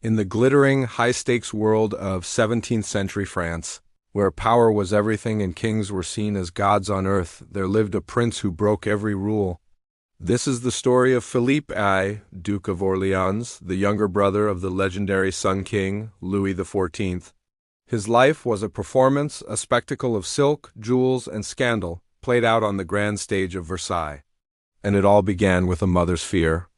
In the glittering, high-stakes world of 17th-century France, where power was everything and kings were seen as gods on earth, there lived a prince who broke every rule. This is the story of Philippe I, Duke of Orléans, the younger brother of the legendary Sun King, Louis XIV. His life was a performance, a spectacle of silk, jewels, and scandal, played out on the grand stage of Versailles. And it all began with a mother's fear.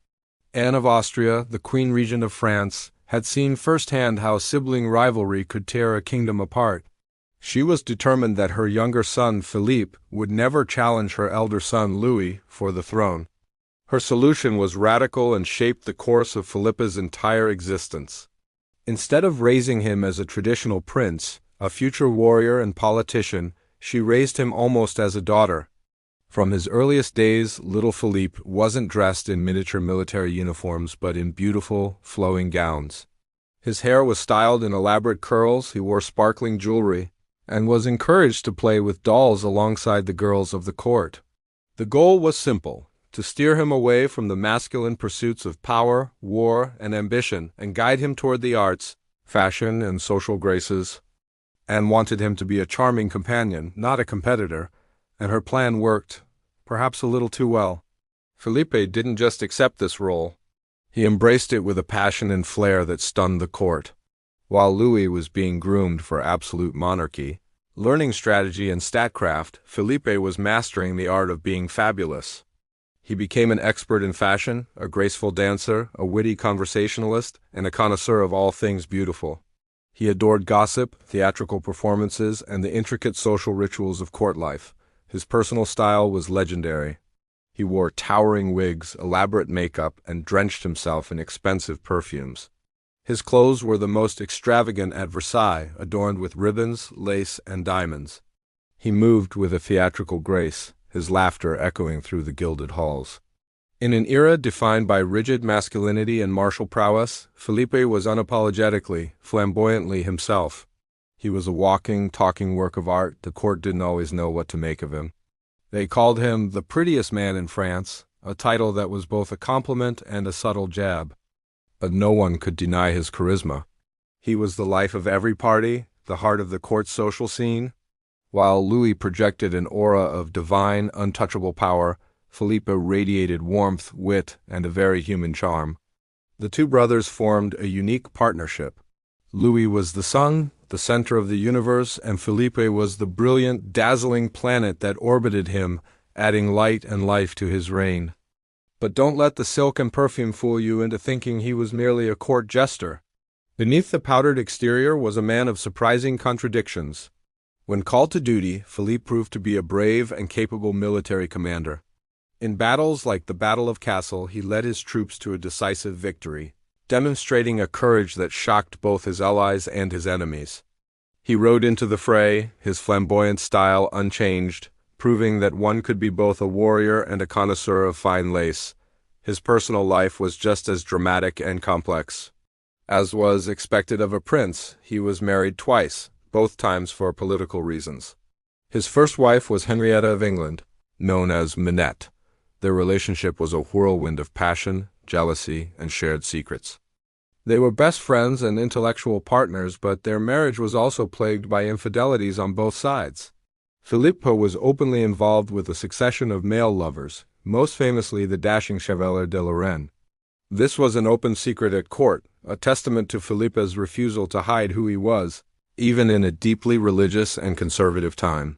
Anne of Austria, the queen regent of France, had seen firsthand how sibling rivalry could tear a kingdom apart. She was determined that her younger son, Philippe, would never challenge her elder son, Louis, for the throne. Her solution was radical and shaped the course of Philippe's entire existence. Instead of raising him as a traditional prince, a future warrior and politician, she raised him almost as a daughter. From his earliest days, little Philippe wasn't dressed in miniature military uniforms but in beautiful, flowing gowns. His hair was styled in elaborate curls, he wore sparkling jewelry, and was encouraged to play with dolls alongside the girls of the court. The goal was simple: to steer him away from the masculine pursuits of power, war, and ambition, and guide him toward the arts, fashion, and social graces. Anne wanted him to be a charming companion, not a competitor, and her plan worked, perhaps a little too well. Philippe didn't just accept this role. He embraced it with a passion and flair that stunned the court. While Louis was being groomed for absolute monarchy, learning strategy and statecraft, Philippe was mastering the art of being fabulous. He became an expert in fashion, a graceful dancer, a witty conversationalist, and a connoisseur of all things beautiful. He adored gossip, theatrical performances, and the intricate social rituals of court life. His personal style was legendary. He wore towering wigs, elaborate makeup, and drenched himself in expensive perfumes. His clothes were the most extravagant at Versailles, adorned with ribbons, lace, and diamonds. He moved with a theatrical grace, his laughter echoing through the gilded halls. In an era defined by rigid masculinity and martial prowess, Philippe was unapologetically, flamboyantly himself. He was a walking, talking work of art. The court didn't always know what to make of him. They called him the prettiest man in France, a title that was both a compliment and a subtle jab. But no one could deny his charisma. He was the life of every party, the heart of the court's social scene. While Louis projected an aura of divine, untouchable power, Philippe radiated warmth, wit, and a very human charm. The two brothers formed a unique partnership. Louis was the sun, the center of the universe, and Philippe was the brilliant, dazzling planet that orbited him, adding light and life to his reign. But don't let the silk and perfume fool you into thinking he was merely a court jester. Beneath the powdered exterior was a man of surprising contradictions. When called to duty, Philippe proved to be a brave and capable military commander. In battles like the Battle of Cassel, he led his troops to a decisive victory, demonstrating a courage that shocked both his allies and his enemies. He rode into the fray, his flamboyant style unchanged, proving that one could be both a warrior and a connoisseur of fine lace. His personal life was just as dramatic and complex. As was expected of a prince, he was married twice, both times for political reasons. His first wife was Henrietta of England, known as Minette. Their relationship was a whirlwind of passion, jealousy, and shared secrets. They were best friends and intellectual partners, but their marriage was also plagued by infidelities on both sides. Philippe was openly involved with a succession of male lovers, most famously the dashing Chevalier de Lorraine. This was an open secret at court, a testament to Philippe's refusal to hide who he was, even in a deeply religious and conservative time.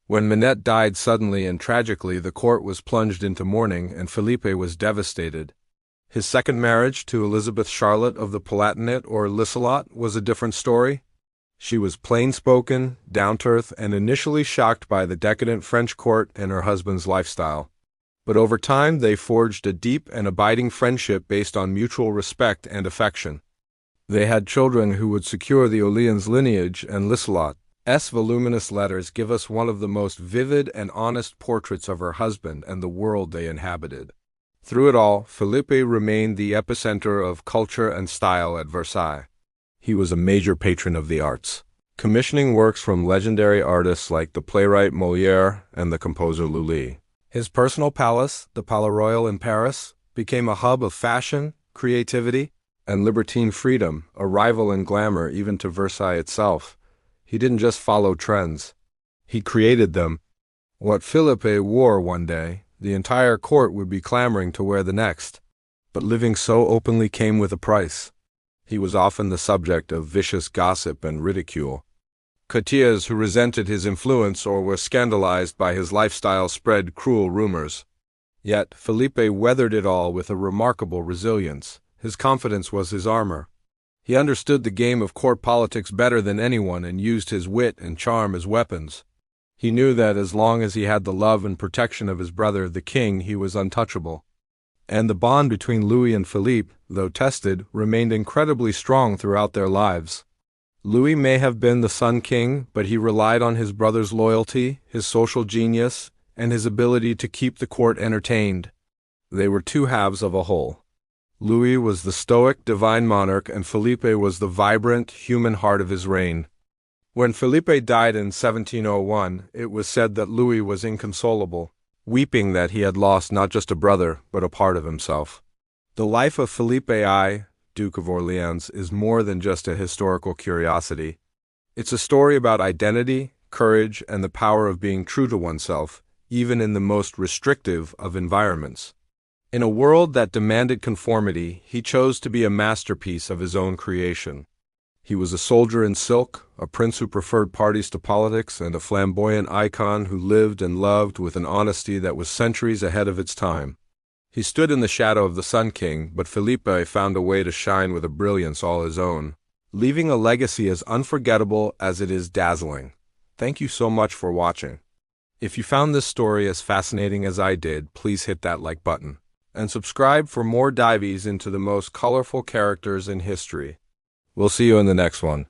When Minette died suddenly and tragically, the court was plunged into mourning, and Philippe was devastated. His second marriage to Elizabeth Charlotte of the Palatinate, or Lissalot, was a different story. She was plain-spoken, down-to-earth, and initially shocked by the decadent French court and her husband's lifestyle. But over time, they forged a deep and abiding friendship based on mutual respect and affection. They had children who would secure the Orléans lineage, and Lissalot's voluminous letters give us one of the most vivid and honest portraits of her husband and the world they inhabited. Through it all, Philippe remained the epicenter of culture and style at Versailles. He was a major patron of the arts, commissioning works from legendary artists like the playwright Molière and the composer Lully. His personal palace, the Palais Royal in Paris, became a hub of fashion, creativity, and libertine freedom, a rival in glamour even to Versailles itself. He didn't just follow trends. He created them. What Philippe wore one day, the entire court would be clamoring to wear the next. But living so openly came with a price. He was often the subject of vicious gossip and ridicule. Courtiers who resented his influence or were scandalized by his lifestyle spread cruel rumors. Yet Philippe weathered it all with a remarkable resilience. His confidence was his armor. He understood the game of court politics better than anyone and used his wit and charm as weapons. He knew that as long as he had the love and protection of his brother, the king, he was untouchable. And the bond between Louis and Philippe, though tested, remained incredibly strong throughout their lives. Louis may have been the Sun King, but he relied on his brother's loyalty, his social genius, and his ability to keep the court entertained. They were two halves of a whole. Louis was the stoic, divine monarch, and Philippe was the vibrant, human heart of his reign. When Philippe died in 1701, it was said that Louis was inconsolable, weeping that he had lost not just a brother, but a part of himself. The life of Philippe I, Duke of Orléans, is more than just a historical curiosity. It's a story about identity, courage, and the power of being true to oneself, even in the most restrictive of environments. In a world that demanded conformity, he chose to be a masterpiece of his own creation. He was a soldier in silk, a prince who preferred parties to politics, and a flamboyant icon who lived and loved with an honesty that was centuries ahead of its time. He stood in the shadow of the Sun King, but Philippe found a way to shine with a brilliance all his own, leaving a legacy as unforgettable as it is dazzling. Thank you so much for watching. If you found this story as fascinating as I did, please hit that like button. And subscribe for more dives into the most colorful characters in history. We'll see you in the next one.